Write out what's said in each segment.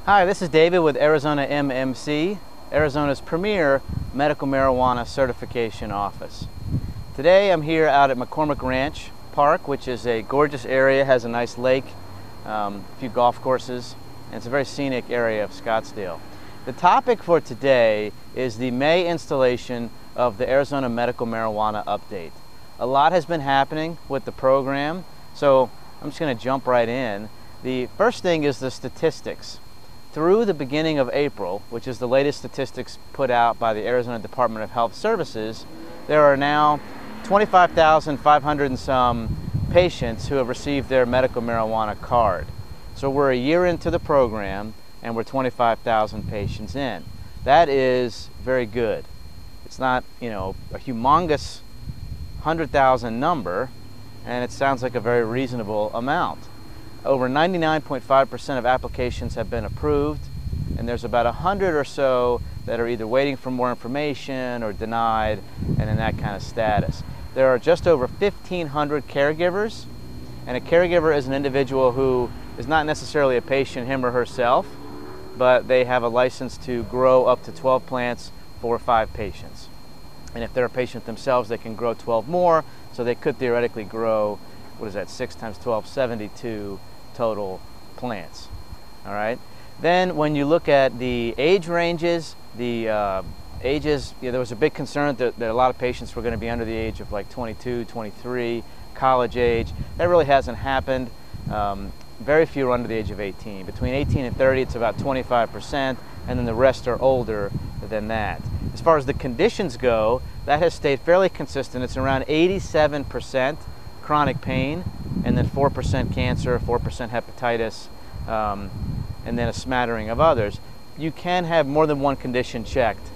Hi, this is David with Arizona MMC, Arizona's premier medical marijuana certification office. Today I'm here out at McCormick Ranch Park, which is a gorgeous area, has a nice lake, a few golf courses, and it's a very scenic area of Scottsdale. The topic for today is the May installation of the Arizona Medical Marijuana Update. A lot has been happening with the program, so I'm just going to jump right in. The first thing is the statistics. Through the beginning of April, which is the latest statistics put out by the Arizona Department of Health Services, there are now 25,500 and some patients who have received their medical marijuana card. So we're a year into the program and we're 25,000 patients in. That is very good. It's not, a humongous 100,000 number, and it sounds like a very reasonable amount. Over 99.5% of applications have been approved, and there's about 100 or so that are either waiting for more information or denied, and in that kind of status. There are just over 1,500 caregivers, and a caregiver is an individual who is not necessarily a patient him or herself, but they have a license to grow up to 12 plants for 5 patients. And if they're a patient themselves, they can grow 12 more, so they could theoretically grow, 6 times 12, 72 total plants. All right. Then when you look at the age ranges, the ages, there was a big concern that a lot of patients were going to be under the age of like 22, 23, college age. That really hasn't happened. Very few are under the age of 18. Between 18 and 30, it's about 25%, and then the rest are older than that. As far as the conditions go, that has stayed fairly consistent. It's around 87% chronic pain, and then 4% cancer, 4% hepatitis, and then a smattering of others. You can have more than one condition checked,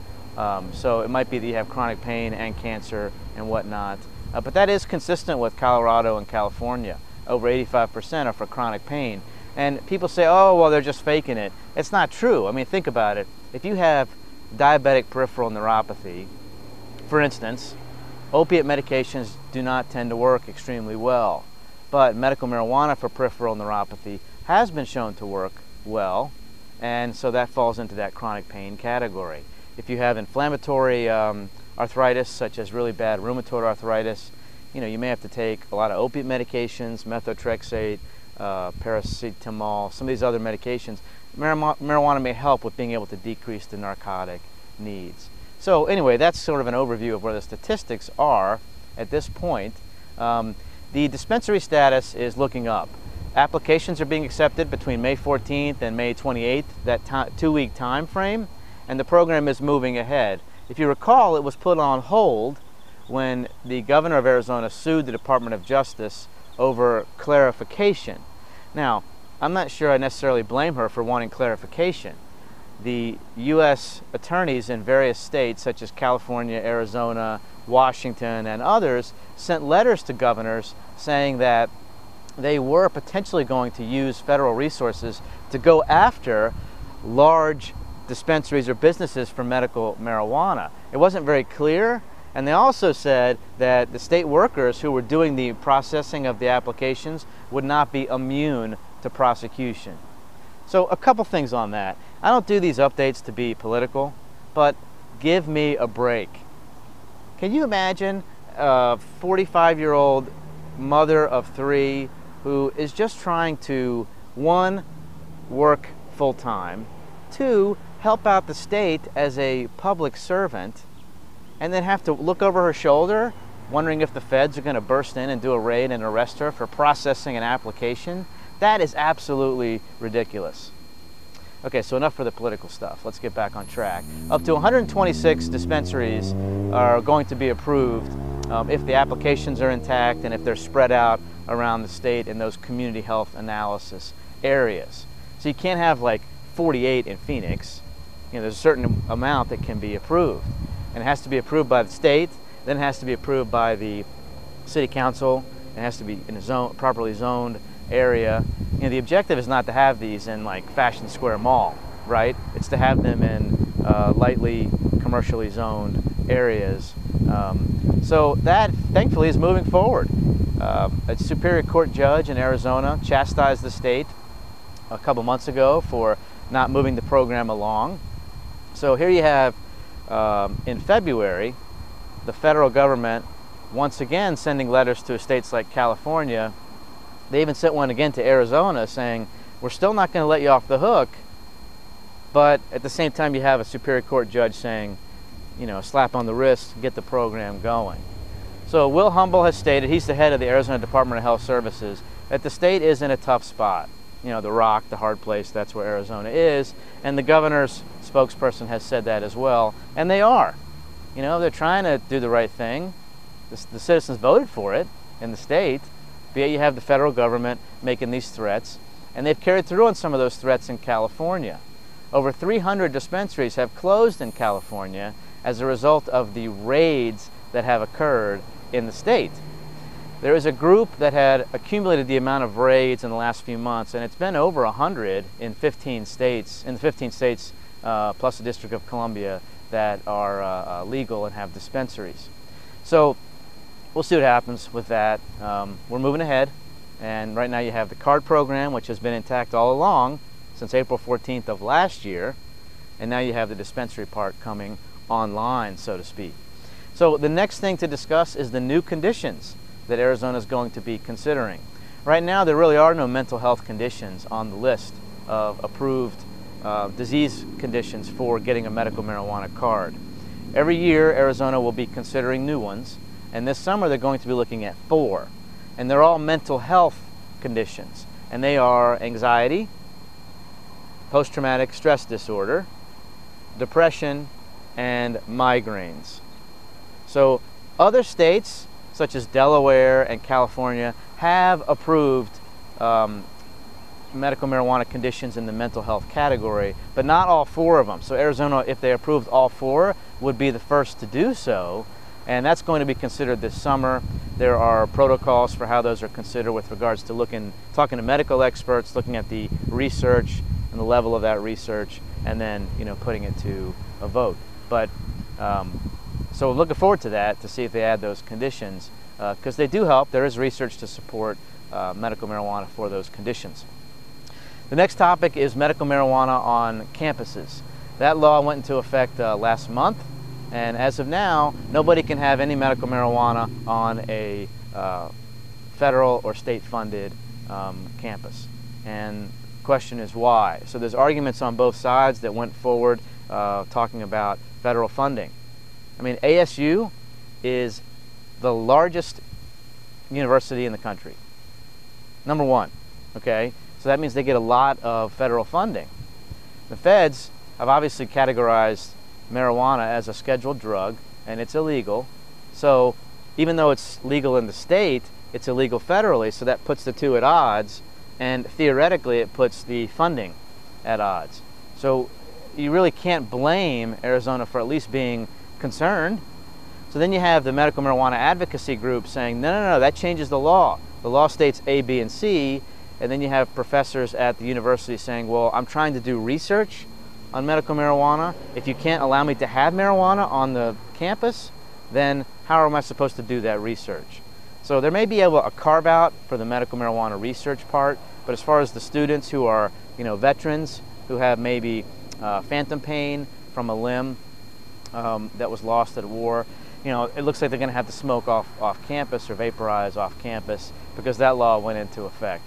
so it might be that you have chronic pain and cancer and whatnot, but that is consistent with Colorado and California. Over 85% are for chronic pain. And people say, oh, well, they're just faking it. It's not true. I mean, think about it. If you have diabetic peripheral neuropathy, for instance, opiate medications do not tend to work extremely well, but medical marijuana for peripheral neuropathy has been shown to work well, and so that falls into that chronic pain category. If you have inflammatory arthritis, such as really bad rheumatoid arthritis, you may have to take a lot of opiate medications, methotrexate, paracetamol, some of these other medications. Marijuana may help with being able to decrease the narcotic needs. So anyway, that's sort of an overview of where the statistics are at this point. The dispensary status is looking up. Applications are being accepted between May 14th and May 28th, that 2-week time frame, and the program is moving ahead. If you recall, it was put on hold when the governor of Arizona sued the Department of Justice over clarification. Now, I'm not sure I necessarily blame her for wanting clarification. The U.S. attorneys in various states, such as California, Arizona, Washington, and others, sent letters to governors saying that they were potentially going to use federal resources to go after large dispensaries or businesses for medical marijuana. It wasn't very clear, and they also said that the state workers who were doing the processing of the applications would not be immune to prosecution. So a couple things on that. I don't do these updates to be political, but give me a break. Can you imagine a 45-year-old mother of 3 who is just trying to, 1, work full-time, 2, help out the state as a public servant, and then have to look over her shoulder wondering if the feds are going to burst in and do a raid and arrest her for processing an application? That is absolutely ridiculous. Okay, so enough for the political stuff. Let's get back on track. Up to 126 dispensaries are going to be approved if the applications are intact and if they're spread out around the state in those community health analysis areas. So you can't have like 48 in Phoenix. There's a certain amount that can be approved. And it has to be approved by the state, then it has to be approved by the city council, it has to be in a properly zoned area. The objective is not to have these in like Fashion Square Mall, right? It's to have them in lightly commercially zoned areas. So that, thankfully, is moving forward. A Superior Court judge in Arizona chastised the state a couple months ago for not moving the program along. So here you have, in February, the federal government once again sending letters to states like California. They even sent one again to Arizona saying, we're still not going to let you off the hook, but at the same time you have a Superior Court judge saying, you know, slap on the wrist, get the program going. So Will Humble has stated, he's the head of the Arizona Department of Health Services, that the state is in a tough spot. You know, the rock, the hard place, that's where Arizona is. And the governor's spokesperson has said that as well. And they are. You know, they're trying to do the right thing. The citizens voted for it in the state, but yet you have the federal government making these threats. And they've carried through on some of those threats in California. Over 300 dispensaries have closed in California as a result of the raids that have occurred in the state. There is a group that had accumulated the amount of raids in the last few months, and it's been over 100 in 15 states, plus the District of Columbia, that are legal and have dispensaries. So we'll see what happens with that. We're moving ahead, and right now you have the card program, which has been intact all along since April 14th of last year, and now you have the dispensary part coming online, so to speak. So the next thing to discuss is the new conditions that Arizona is going to be considering. Right now there really are no mental health conditions on the list of approved disease conditions for getting a medical marijuana card. Every year Arizona will be considering new ones, and this summer they're going to be looking at 4. And they're all mental health conditions, and they are anxiety, post-traumatic stress disorder, depression, and migraines. So other states, such as Delaware and California, have approved medical marijuana conditions in the mental health category, but not all 4 of them. So Arizona, if they approved all 4, would be the first to do so, and that's going to be considered this summer. There are protocols for how those are considered with regards to talking to medical experts, looking at the research and the level of that research, and then, you know, putting it to a vote. But so looking forward to that, to see if they add those conditions, because they do help. There is research to support medical marijuana for those conditions. The next topic is medical marijuana on campuses. That law went into effect last month, and as of now, nobody can have any medical marijuana on a federal or state-funded campus. And the question is why. So there's arguments on both sides that went forward talking about federal funding. I mean, ASU is the largest university in the country. Number 1, okay? So that means they get a lot of federal funding. The feds have obviously categorized marijuana as a scheduled drug, and it's illegal. So even though it's legal in the state, it's illegal federally, so that puts the two at odds, and theoretically it puts the funding at odds. So you really can't blame Arizona for at least being concerned. So then you have the medical marijuana advocacy group saying, no, that changes the law. The law states A, B, and C, and then you have professors at the university saying, well, I'm trying to do research on medical marijuana. If you can't allow me to have marijuana on the campus, then how am I supposed to do that research? So there may be a carve out for the medical marijuana research part, but as far as the students who are, you know, veterans who have maybe phantom pain from a limb that was lost at war, you know, it looks like they're going to have to smoke off campus or vaporize off campus because that law went into effect.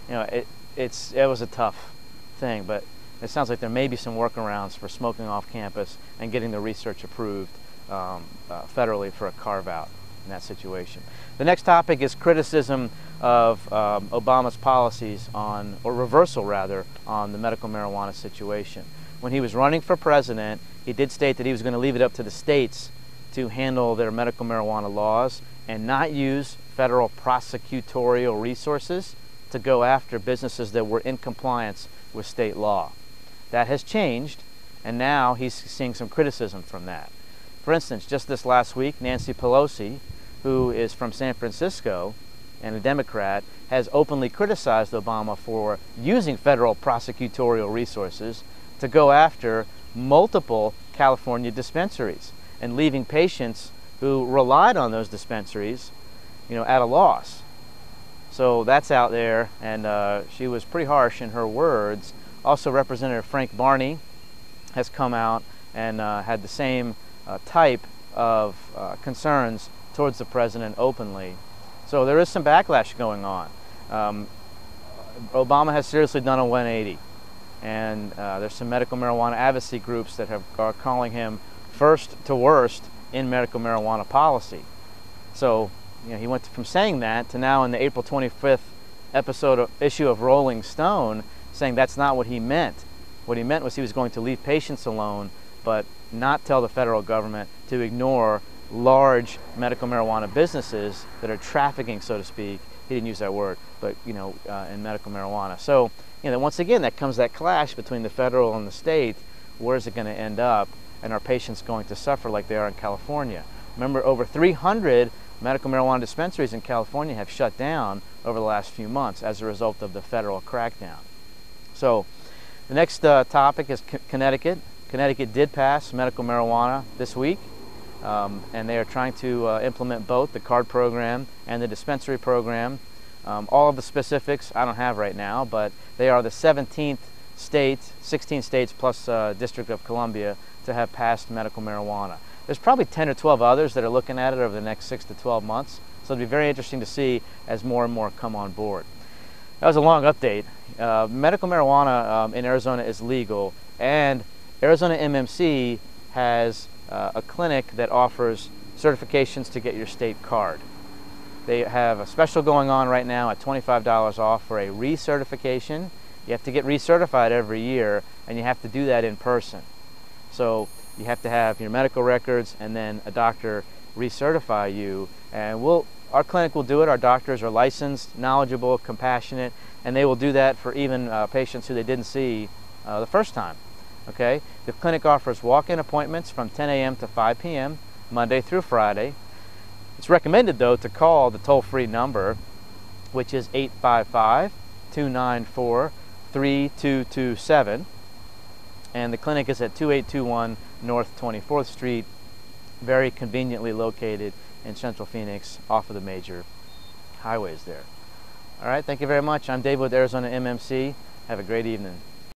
You know, it was a tough thing, but it sounds like there may be some workarounds for smoking off campus and getting the research approved federally for a carve-out in that situation. The next topic is criticism of Obama's policies on, or reversal rather, on the medical marijuana situation. When he was running for president, he did state that he was going to leave it up to the states to handle their medical marijuana laws and not use federal prosecutorial resources to go after businesses that were in compliance with state law. That has changed, and now he's seeing some criticism from that. For instance, just this last week, Nancy Pelosi, who is from San Francisco and a Democrat, has openly criticized Obama for using federal prosecutorial resources to go after multiple California dispensaries and leaving patients who relied on those dispensaries, you know, at a loss. So that's out there, and she was pretty harsh in her words Also, Representative Frank Barney has come out and had the same type of concerns towards the president openly. So there is some backlash going on. Obama has seriously done a 180, and there's some medical marijuana advocacy groups that are calling him first to worst in medical marijuana policy. So, you know, he went from saying that to now in the April 25th issue of Rolling Stone saying that's not what he meant. What he meant was he was going to leave patients alone, but not tell the federal government to ignore large medical marijuana businesses that are trafficking, so to speak. He didn't use that word, but you know, in medical marijuana. So, you know, once again, that comes that clash between the federal and the state. Where is it going to end up? And are patients going to suffer like they are in California? Remember, over 300 medical marijuana dispensaries in California have shut down over the last few months as a result of the federal crackdown. So, the next topic is Connecticut. Connecticut did pass medical marijuana this week, and they are trying to implement both the card program and the dispensary program. All of the specifics I don't have right now, but they are the 17th state, 16 states plus District of Columbia, to have passed medical marijuana. There's probably 10 or 12 others that are looking at it over the next 6 to 12 months, so it'll be very interesting to see as more and more come on board. That was a long update. Medical marijuana in Arizona is legal, and Arizona MMC has a clinic that offers certifications to get your state card. They have a special going on right now at $25 off for a recertification. You have to get recertified every year, and you have to do that in person. So you have to have your medical records and then a doctor recertify you. And our clinic will do it. Our doctors are licensed, knowledgeable, compassionate, and they will do that for even patients who they didn't see the first time. Okay? The clinic offers walk-in appointments from 10 a.m. to 5 p.m. Monday through Friday. It's recommended, though, to call the toll-free number, which is 855-294-3227. And the clinic is at 2821 North 24th Street, very conveniently located in Central Phoenix off of the major highways there. All right, thank you very much. I'm Dave with Arizona MMC. Have a great evening.